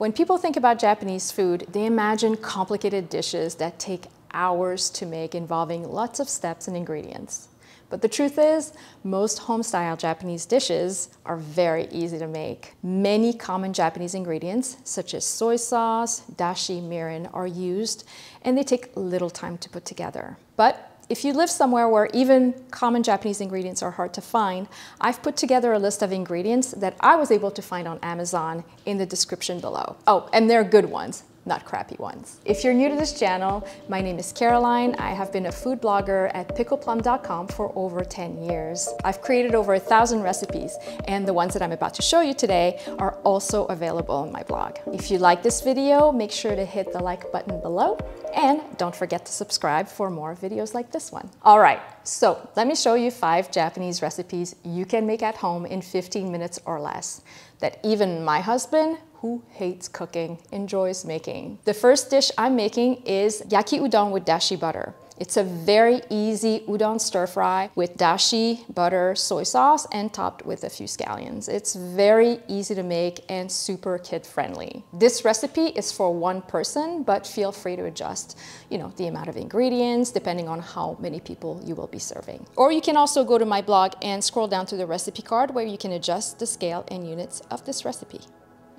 When people think about Japanese food, they imagine complicated dishes that take hours to make involving lots of steps and ingredients. But the truth is, most home-style Japanese dishes are very easy to make. Many common Japanese ingredients, such as soy sauce, dashi, mirin, are used, and they take little time to put together. But if you live somewhere where even common Japanese ingredients are hard to find, I've put together a list of ingredients that I was able to find on Amazon in the description below. Oh, and they're good ones, not crappy ones. If you're new to this channel, my name is Caroline. I have been a food blogger at pickledplum.com for over 10 years. I've created over 1,000 recipes, and the ones that I'm about to show you today are also available on my blog. If you like this video, make sure to hit the like button below, and don't forget to subscribe for more videos like this one. All right, so let me show you 5 Japanese recipes you can make at home in 15 minutes or less that even my husband, who hates cooking, enjoys making. The first dish I'm making is Yaki Udon with dashi butter. It's a very easy udon stir fry with dashi, butter, soy sauce, and topped with a few scallions. It's very easy to make and super kid-friendly. This recipe is for one person, but feel free to adjust, the amount of ingredients depending on how many people you will be serving. Or you can also go to my blog and scroll down to the recipe card where you can adjust the scale and units of this recipe.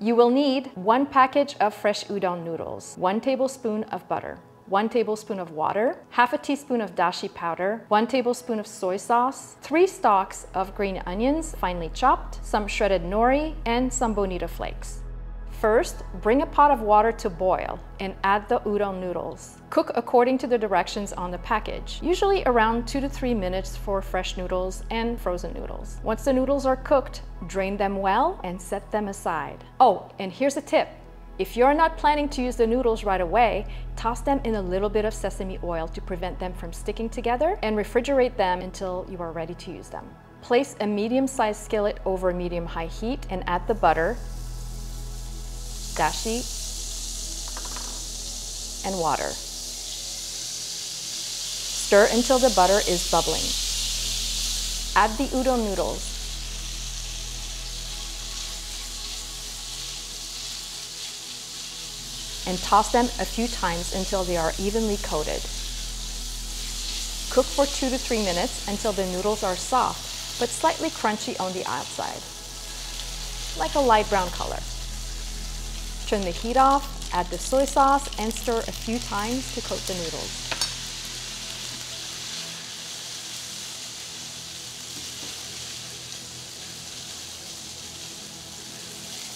You will need 1 package of fresh udon noodles, 1 tablespoon of butter, 1 tablespoon of water, half a teaspoon of dashi powder, 1 tablespoon of soy sauce, 3 stalks of green onions, finely chopped, some shredded nori, and some bonito flakes. First, bring a pot of water to boil and add the udon noodles. Cook according to the directions on the package, usually around 2 to 3 minutes for fresh noodles and frozen noodles. Once the noodles are cooked, drain them well and set them aside. Oh, and here's a tip. If you're not planning to use the noodles right away, toss them in a little bit of sesame oil to prevent them from sticking together and refrigerate them until you are ready to use them. Place a medium-sized skillet over medium-high heat and add the butter, dashi, and water. Stir until the butter is bubbling. Add the udon noodles. And toss them a few times until they are evenly coated. Cook for 2 to 3 minutes until the noodles are soft, but slightly crunchy on the outside, like a light brown color. Turn the heat off, add the soy sauce, and stir a few times to coat the noodles.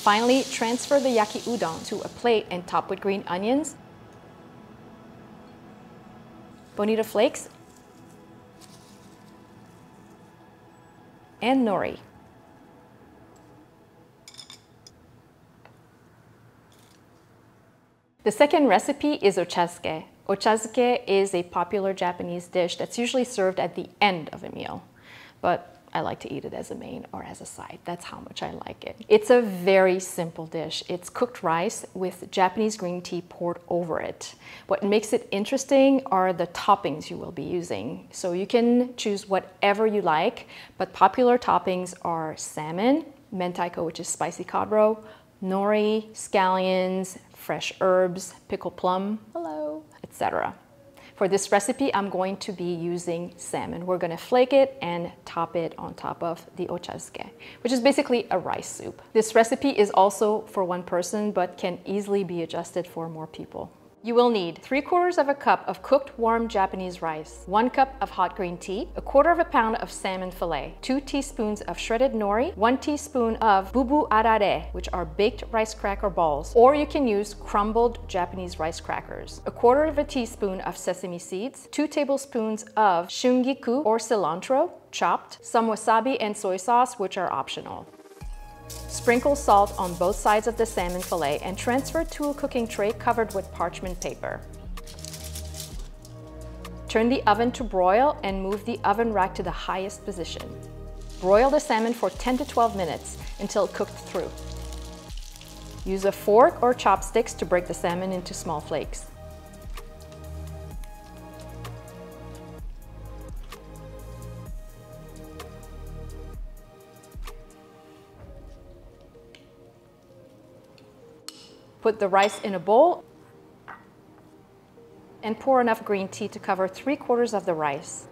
Finally, transfer the yaki udon to a plate and top with green onions, bonito flakes, and nori. The second recipe is ochazuke. Ochazuke is a popular Japanese dish that's usually served at the end of a meal, but I like to eat it as a main or as a side. That's how much I like it. It's a very simple dish. It's cooked rice with Japanese green tea poured over it. What makes it interesting are the toppings you will be using. So you can choose whatever you like, but popular toppings are salmon, mentaiko, which is spicy cod roe, nori, scallions, fresh herbs, pickled plum, hello, etc. For this recipe, I'm going to be using salmon. We're going to flake it and top it on top of the ochazuke, which is basically a rice soup. This recipe is also for one person, but can easily be adjusted for more people. You will need 3/4 of a cup of cooked warm Japanese rice, 1 cup of hot green tea, 1/4 pound of salmon fillet, 2 teaspoons of shredded nori, 1 teaspoon of bubu arare, which are baked rice cracker balls, or you can use crumbled Japanese rice crackers, 1/4 teaspoon of sesame seeds, 2 tablespoons of shungiku or cilantro, chopped, some wasabi and soy sauce, which are optional. Sprinkle salt on both sides of the salmon fillet and transfer to a cooking tray covered with parchment paper. Turn the oven to broil and move the oven rack to the highest position. Broil the salmon for 10 to 12 minutes until cooked through. Use a fork or chopsticks to break the salmon into small flakes. Put the rice in a bowl and pour enough green tea to cover 3/4 of the rice.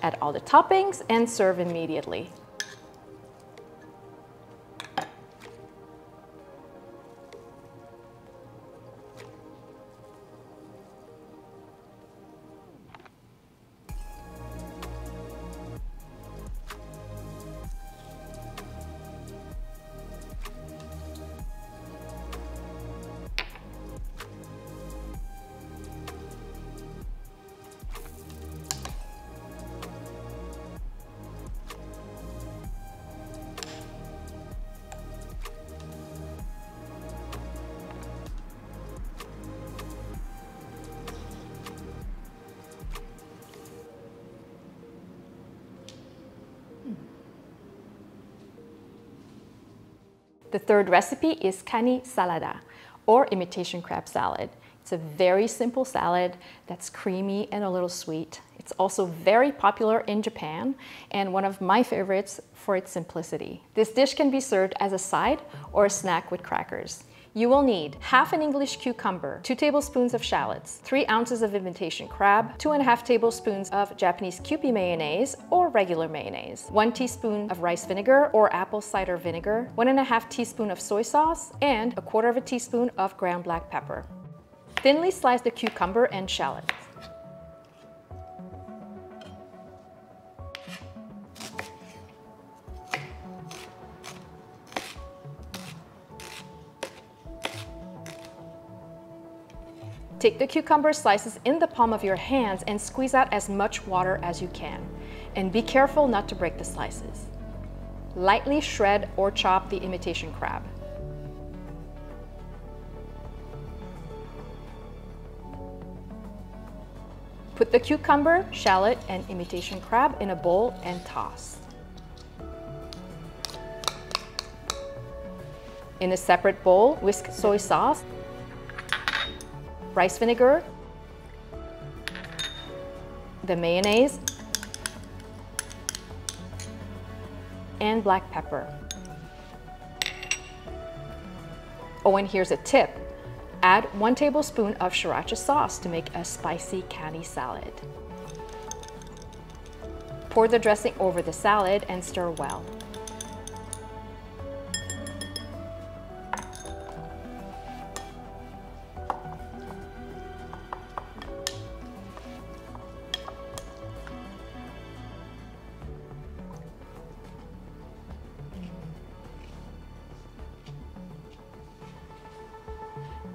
Add all the toppings and serve immediately. The third recipe is Kani Salad, or imitation crab salad. It's a very simple salad that's creamy and a little sweet. It's also very popular in Japan and one of my favorites for its simplicity. This dish can be served as a side or a snack with crackers. You will need half an English cucumber, 2 tablespoons of shallots, 3 ounces of imitation crab, 2.5 tablespoons of Japanese Kewpie mayonnaise or regular mayonnaise, 1 teaspoon of rice vinegar or apple cider vinegar, 1.5 teaspoon of soy sauce, and 1/4 teaspoon of ground black pepper. Thinly slice the cucumber and shallots. Take the cucumber slices in the palm of your hands and squeeze out as much water as you can. And be careful not to break the slices. Lightly shred or chop the imitation crab. Put the cucumber, shallot, and imitation crab in a bowl and toss. In a separate bowl, whisk soy sauce, rice vinegar, the mayonnaise, and black pepper. Oh, and here's a tip. Add 1 tablespoon of sriracha sauce to make a spicy Kani salad. Pour the dressing over the salad and stir well.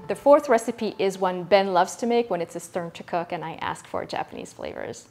The fourth recipe is one Ben loves to make when it's his turn to cook and I ask for Japanese flavors.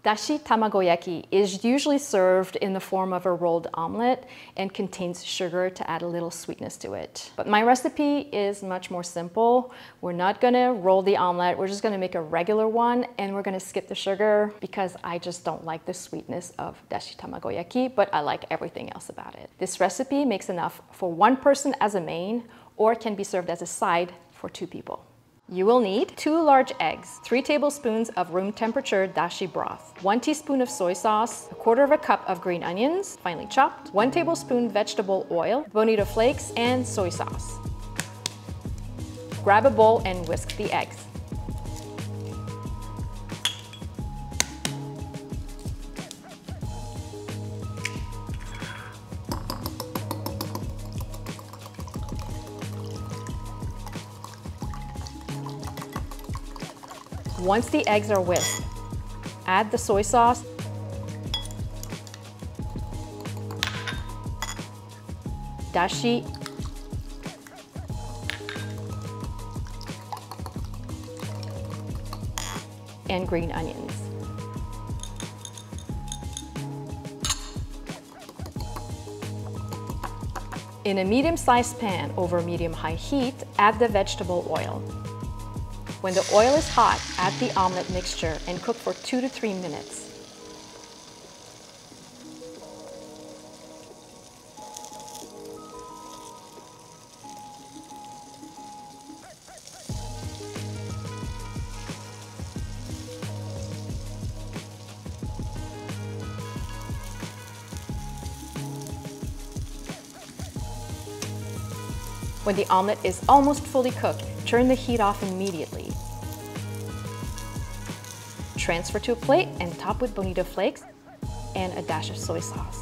Dashi Tamagoyaki is usually served in the form of a rolled omelet and contains sugar to add a little sweetness to it. But my recipe is much more simple. We're not gonna roll the omelet, we're just gonna make a regular one and we're gonna skip the sugar because I just don't like the sweetness of Dashi Tamagoyaki, but I like everything else about it. This recipe makes enough for 1 person as a main or can be served as a side for 2 people. You will need 2 large eggs, 3 tablespoons of room temperature dashi broth, 1 teaspoon of soy sauce, 1/4 cup of green onions, finely chopped, 1 tablespoon vegetable oil, bonito flakes, and soy sauce. Grab a bowl and whisk the eggs. Once the eggs are whisked, add the soy sauce, dashi, and green onions. In a medium-sized pan over medium-high heat, add the vegetable oil. When the oil is hot, add the omelet mixture and cook for 2 to 3 minutes. When the omelet is almost fully cooked, turn the heat off immediately. Transfer to a plate and top with bonito flakes and a dash of soy sauce.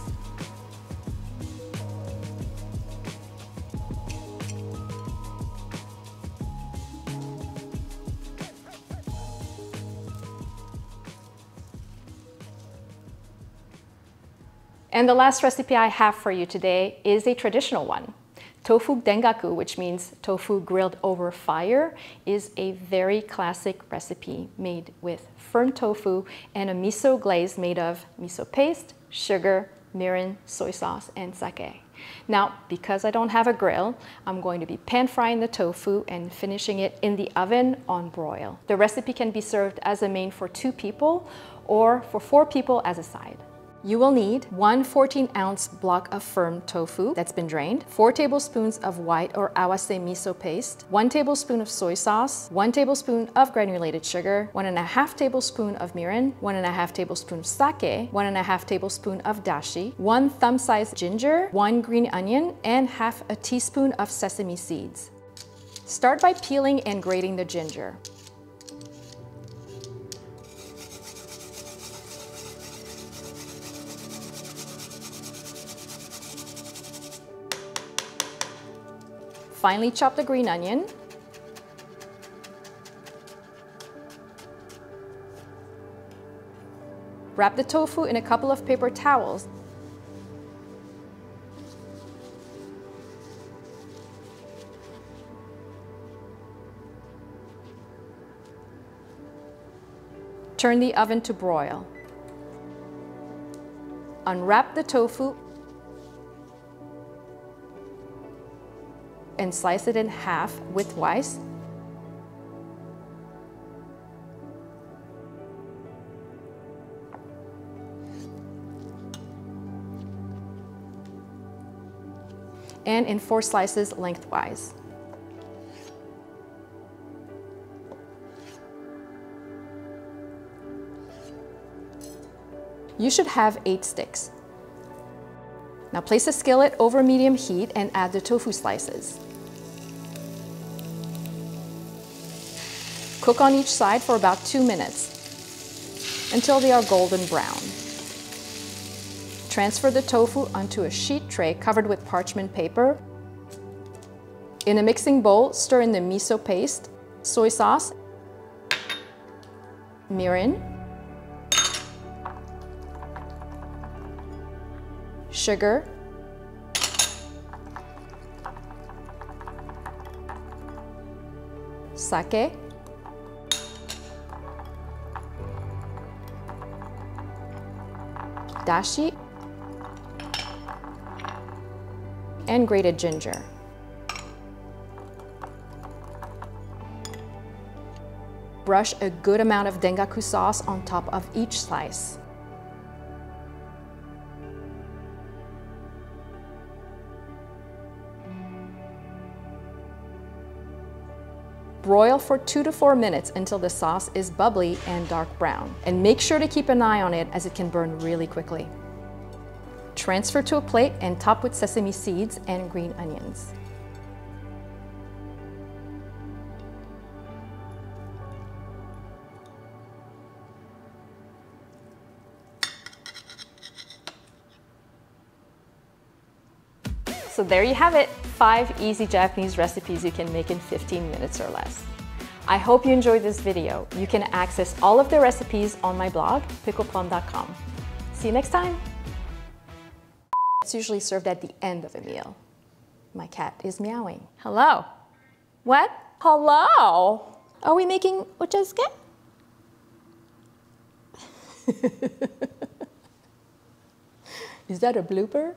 And the last recipe I have for you today is a traditional one. Tofu Dengaku, which means tofu grilled over fire, is a very classic recipe made with firm tofu and a miso glaze made of miso paste, sugar, mirin, soy sauce, and sake. Now, because I don't have a grill, I'm going to be pan frying the tofu and finishing it in the oven on broil. The recipe can be served as a main for 2 people or for 4 people as a side. You will need 1 14-ounce block of firm tofu that's been drained, 4 tablespoons of white or awase miso paste, 1 tablespoon of soy sauce, 1 tablespoon of granulated sugar, 1.5 tablespoon of mirin, 1.5 tablespoon of sake, 1.5 tablespoon of dashi, 1 thumb-sized ginger, 1 green onion, and half a teaspoon of sesame seeds. Start by peeling and grating the ginger. Finely chop the green onion. Wrap the tofu in a couple of paper towels. Turn the oven to broil. Unwrap the tofu and slice it in half widthwise. And in 4 slices lengthwise. You should have 8 sticks. Now place a skillet over medium heat and add the tofu slices. Cook on each side for about 2 minutes until they are golden brown. Transfer the tofu onto a sheet tray covered with parchment paper. In a mixing bowl, stir in the miso paste, soy sauce, mirin, sugar, sake, dashi, and grated ginger. Brush a good amount of dengaku sauce on top of each slice. Broil for 2 to 4 minutes until the sauce is bubbly and dark brown. And make sure to keep an eye on it as it can burn really quickly. Transfer to a plate and top with sesame seeds and green onions. So there you have it, 5 easy Japanese recipes you can make in 15 minutes or less. I hope you enjoyed this video. You can access all of the recipes on my blog, pickledplum.com. See you next time. It's usually served at the end of a meal. My cat is meowing. Hello. What? Hello. Are we making ochazuke? Is that a blooper?